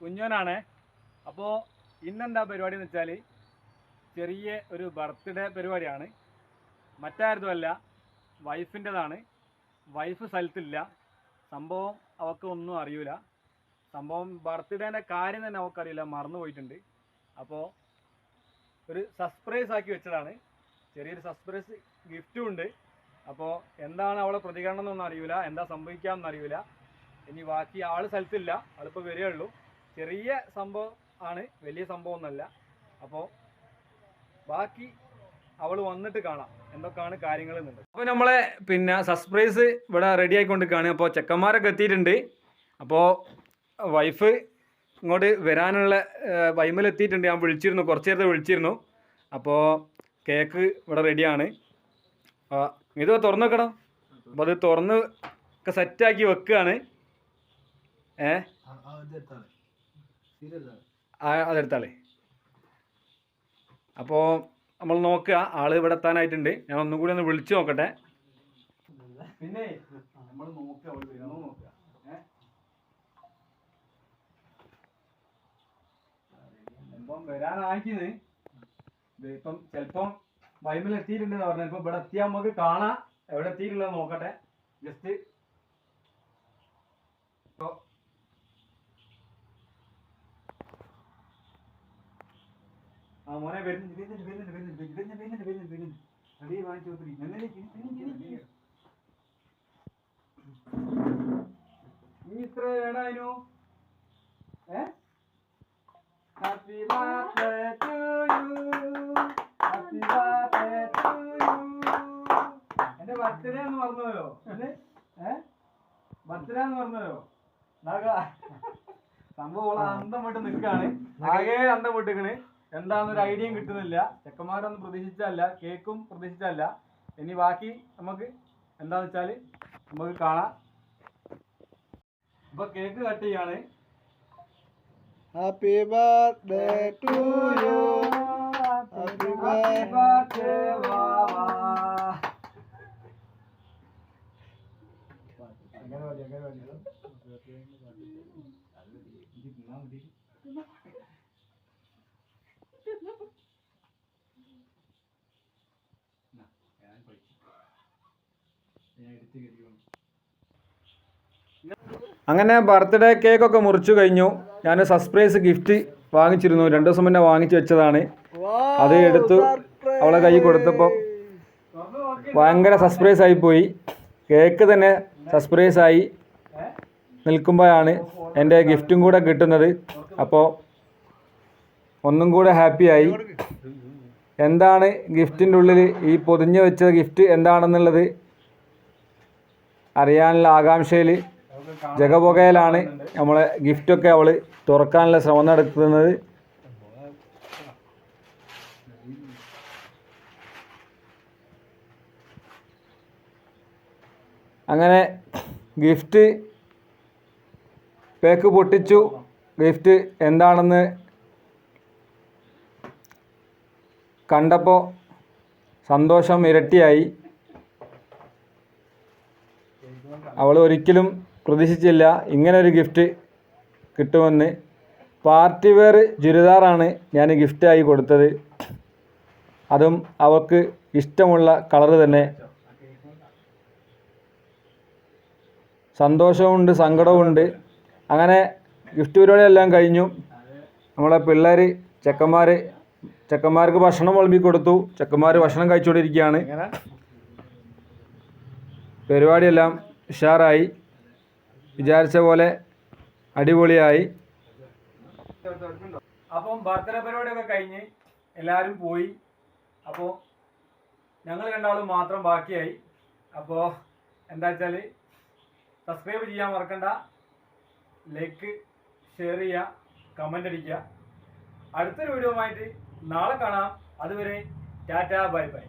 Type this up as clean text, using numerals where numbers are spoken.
കുഞ്ഞോനാണ്. അപ്പോൾ ഇന്നെന്താ പരിപാടി എന്ന് വെച്ചാൽ ചെറിയ ഒരു ബർത്ത്ഡേ പരിപാടിയാണ്. മറ്റാരതുമല്ല, വൈഫിൻ്റെതാണ്. വൈഫ് സ്ഥലത്തില്ല. സംഭവം അവൾക്ക് ഒന്നും അറിയില്ല. സംഭവം ബർത്ത്ഡേൻ്റെ കാര്യം തന്നെ അവൾക്കറിയില്ല, മറന്നു പോയിട്ടുണ്ട്. അപ്പോൾ ഒരു സർപ്രൈസ് ആക്കി വെച്ചതാണ്. ചെറിയൊരു സർപ്രൈസ് ഗിഫ്റ്റും ഉണ്ട്. അപ്പോൾ എന്താണ് അവളെ പ്രതികരണം എന്നൊന്നും അറിയില്ല, എന്താ സംഭവിക്കാമെന്ന് അറിയില്ല. ഇനി ബാക്കി ആൾ സ്ഥലത്തില്ല, ആളിപ്പോൾ വരികയുള്ളൂ. ചെറിയ സംഭവം ആണ്, വലിയ സംഭവമൊന്നുമല്ല. അപ്പോൾ ബാക്കി അവൾ വന്നിട്ട് കാണാം എന്തൊക്കെയാണ് കാര്യങ്ങൾ എന്നുണ്ട്. അപ്പോൾ നമ്മളെ സർപ്രൈസ് ഇവിടെ റെഡി ആയിക്കൊണ്ടിരിക്കുകയാണ്. അപ്പോൾ ചെക്കന്മാരൊക്കെ എത്തിയിട്ടുണ്ട്. അപ്പോൾ വൈഫ് ഇങ്ങോട്ട് വരാനുള്ള വൈമലെത്തിയിട്ടുണ്ട്. ഞാൻ വിളിച്ചിരുന്നു, കുറച്ച് നേരത്തെ വിളിച്ചിരുന്നു. അപ്പോൾ കേക്ക് ഇവിടെ റെഡിയാണ്. ഇത് തുറന്നു വെക്കണം. അപ്പോൾ അത് തുറന്ന് ഒക്കെ സെറ്റാക്കി വെക്കുകയാണ്. അതെടുത്താളേ. അപ്പോൾ നമ്മൾ നോക്കുക, ആള് ഇവിടെ എത്താനായിട്ടുണ്ട്. ഞാൻ ഒന്നും കൂടി ഒന്ന് വിളിച്ചു നോക്കട്ടെ. പിന്നെ നമ്മൾ നോക്കുക, നോക്കുക. ഇപ്പം വരാനാക്കിയത് ഇപ്പം ചിലപ്പം വൈമിൽ എത്തിയിട്ടുണ്ടെന്ന് പറഞ്ഞു. ഇപ്പം ഇവിടെ എത്തിയാൽ നമുക്ക് കാണാം എവിടെ എത്തിയിട്ടുള്ളത് നോക്കട്ടെ. ജസ്റ്റ് ആ മോനെ വരുന്നുണ്ട്. നീ ഇത്ര വേണായിരുന്നു. Happy birthday to you, happy birthday to you. എന്റെ ബർത്ത്ഡേ എന്ന് പറഞ്ഞല്ലോ. ബർത്ത്ഡേ എന്ന് പറഞ്ഞല്ലോ. സംഭവം അന്തം വിട്ട് നിൽക്കാണ്, ആകെ അന്തം വിട്ടിക്കണ്. എന്താണെന്നൊരു ഐഡിയയും കിട്ടുന്നില്ല. ചെക്കന്മാരൊന്നും പ്രതീക്ഷിച്ചല്ല, കേക്കും പ്രതീക്ഷിച്ചല്ല. ഇനി ബാക്കി നമുക്ക് എന്താന്ന് വെച്ചാല് നമുക്ക് കാണാം. ഇപ്പൊ കേക്ക് കട്ട് ചെയ്യാണ്. Happy birthday to you, happy birthday വാവാ. അങ്ങനെ ബർത്ത്ഡേ കേക്കൊക്കെ മുറിച്ചു കഴിഞ്ഞു. ഞാൻ സർപ്രൈസ് ഗിഫ്റ്റ് വാങ്ങിച്ചിരുന്നു, 2 ദിവസം മുന്നേ വാങ്ങിച്ചു വെച്ചതാണ്. അത് എടുത്തു അവളെ കൈ കൊടുത്തപ്പോൾ ഭയങ്കര സർപ്രൈസ് ആയിപ്പോയി. കേക്ക് തന്നെ സർപ്രൈസ് ആയി നിൽക്കുമ്പോഴാണ് എൻ്റെ ഗിഫ്റ്റും കൂടെ കിട്ടുന്നത്. അപ്പോൾ ഒന്നും കൂടെ ഹാപ്പിയായി. എന്താണ് ഗിഫ്റ്റിൻ്റെ ഉള്ളിൽ ഈ പൊതിഞ്ഞ് വെച്ച ഗിഫ്റ്റ് എന്താണെന്നുള്ളത് അറിയാനുള്ള ആകാംക്ഷയിൽ ജഗപുകയിലാണ് നമ്മളെ ഗിഫ്റ്റൊക്കെ അവൾ തുറക്കാനുള്ള ശ്രമം നടത്തുന്നത്. അങ്ങനെ ഗിഫ്റ്റ് പേക്ക് പൊട്ടിച്ചു. ഗിഫ്റ്റ് എന്താണെന്ന് കണ്ടപ്പോൾ സന്തോഷം ഇരട്ടിയായി. അവൾ ഒരിക്കലും പ്രതീക്ഷിച്ചില്ല ഇങ്ങനൊരു ഗിഫ്റ്റ് കിട്ടുമെന്ന്. പാർട്ടി വെയർ ചുരിദാറാണ് ഞാൻ ഗിഫ്റ്റായി കൊടുത്തത്. അതും അവൾക്ക് ഇഷ്ടമുള്ള കളറ് തന്നെ. സന്തോഷവുമുണ്ട്, സങ്കടവുമുണ്ട്. അങ്ങനെ ഗിഫ്റ്റ് പരിപാടിയെല്ലാം കഴിഞ്ഞു. നമ്മളെ പിള്ളേർ ചെക്കന്മാർക്ക് ഭക്ഷണം വിളമ്പി കൊടുത്തു. ചെക്കന്മാർ ഭക്ഷണം കഴിച്ചുകൊണ്ടിരിക്കുകയാണ്. പരിപാടിയെല്ലാം ഉഷാറായി, വിചാരിച്ച പോലെ അടിപൊളിയായി. അപ്പം ബർത്ത്ഡേ പരിപാടിയൊക്കെ കഴിഞ്ഞ് എല്ലാവരും പോയി. അപ്പോൾ ഞങ്ങൾ രണ്ടാളും മാത്രം ബാക്കിയായി. അപ്പോൾ എന്താ വെച്ചാൽ സബ്സ്ക്രൈബ് ചെയ്യാൻ മറക്കണ്ട, ലൈക്ക്, ഷെയർ ചെയ്യുക, കമൻ്റ് അടിക്കുക. അടുത്തൊരു വീഡിയോ ആയിട്ട് നാളെ കാണാം. അതുവരെ ടാറ്റാ, ബൈ ബൈ.